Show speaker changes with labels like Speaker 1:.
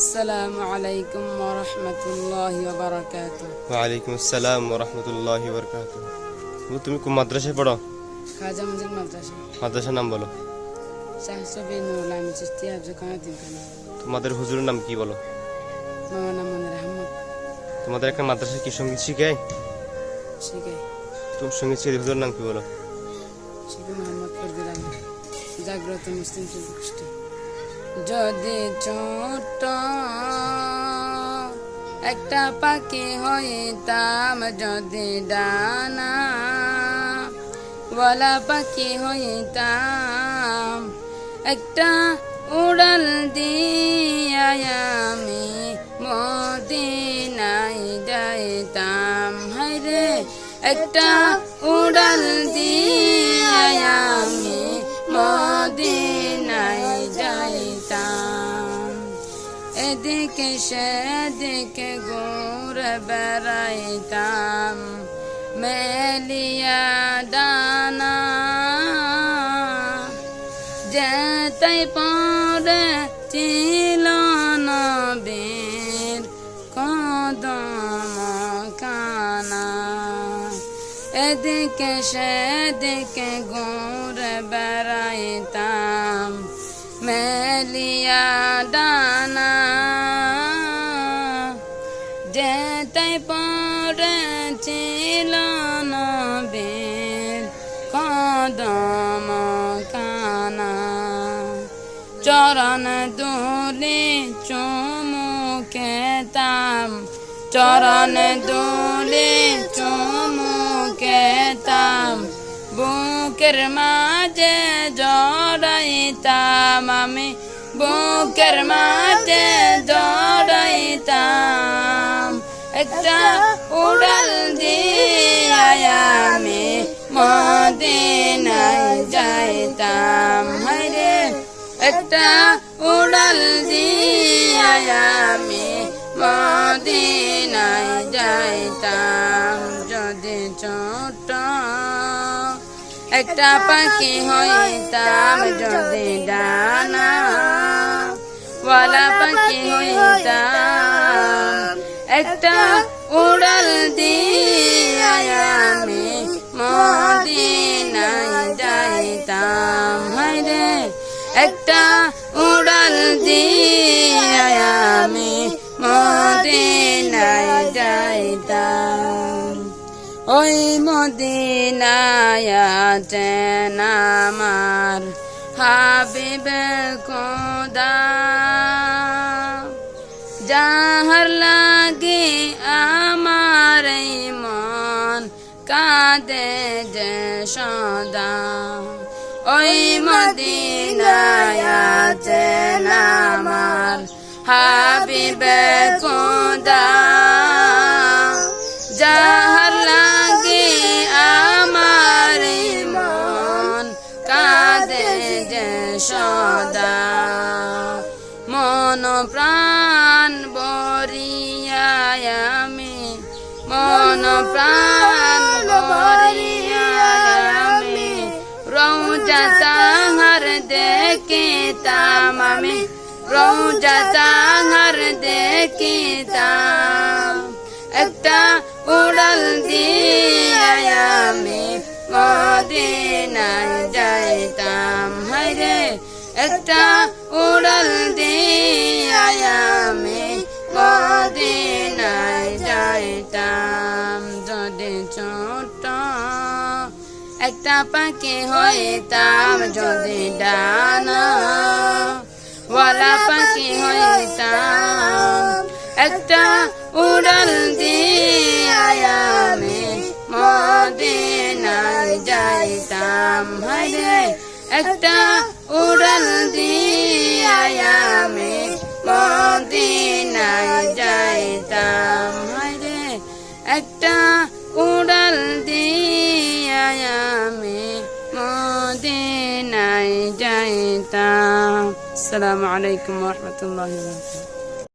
Speaker 1: আসসালামু আলাইকুম ওয়া রাহমাতুল্লাহি ওয়া বারাকাতুহু।
Speaker 2: ওয়ালাইকুম আসসালাম ওয়া রাহমাতুল্লাহি ওয়া বারাকাতুহু। তুমি কোন মাদ্রাসায় পড়ো?
Speaker 1: খাজা মজিদ মাদ্রাসা।
Speaker 2: মাদ্রাসার নাম বলো।
Speaker 1: শাহ সুফি নুরুল আমিন চিশতি হাফেজ খানাতিন খানা।
Speaker 2: তোমাদের হুজুরের নাম কি বলো?
Speaker 1: মাওলানা মনির আহমদ।
Speaker 2: তোমাদের একটা মাদ্রাসায় কি সঙ্গীত শিখায়?
Speaker 1: শিখায়।
Speaker 2: তুমি সঙ্গীত শিখে হুজুরের নাম কি বলো?
Speaker 1: শিখে মোহাম্মদ ফজলুল আলম, জাগ্রত মুসলিম শিল্পী গোষ্ঠী। যদি ছোট একটা পাখি হইতাম, যদি ডানা ওয়ালা পাখি হইতাম, একটা উড়াল দিয়া আমি মদিনায় যাইতাম। হায়রে একটা উড়াল দিয়া আমি মদিনায় যাইতাম। এদিকে সেদিকে ঘুরে বেড়াইতাম, মেলিয়া ডানা যেতাই পরে ছিল নবীর কদম খানা। এদিকে সেদিকে ঘুরে বেড়াইতাম, মেলিয়া ডানা যেতাই পরে ছিল নবীর কদম খানা। চরণ দুলি চুমু খেতাম, চরণ দুলি চুমু খেতাম, বুকের মাঝে জড়াইতাম আমি, বুকের মাঝে জড়াইতাম। একটা উড়াল দিয়া আমি মদিনায় যাইতাম। হায়রে একটা উড়াল দিয়া আমি মদিনায় যাইতাম। যদি ছোট একটা পাখি হইতাম, যদি ডানা ওয়ালা পাখি হইতাম, একটা উড়াল দিয়া আমি মদিনায় যাইতাম। হায়রে একটা উড়াল দিয়া আমি মদিনায় যাইতাম। ওই মদিনায় আছেন আমার হাবিবে খোদা, যাহার লাগি আমার এই মন কাঁদে যে সদা। ওই মদিনায় আছেন আমার হাবিবে খোদা, যাহার লাগি আমার এই মন কাঁদে যে সদা। মন প্রাণ বরিয়া আমি, মন প্রাণ বরিয়া আমি রওজা তাহার দেখিতাম আমি, রওজা তাহার দেখিতাম। একটা উড়াল দিয়া আমি মদিনায় যাইতাম। হায়রে একটা উড়াল দিয়া আমি মদিনায় যাইতাম। যদি ছোট একটা পাখি হইতাম, যদি ডানা ওয়ালা পাখি হইতাম, একটা উড়াল দিয়া আমি মদিনায় যাইতাম। হায়রে একটা উড়াল দিয়া আমি মদিনায় যাইতাম। হায়রে একটা উড়াল দিয়া আমি মদিনায় যাইতাম। আসসালামু আলাইকুম ওয়া রাহমাতুল্লাহি ওয়া বারাকাতুহু।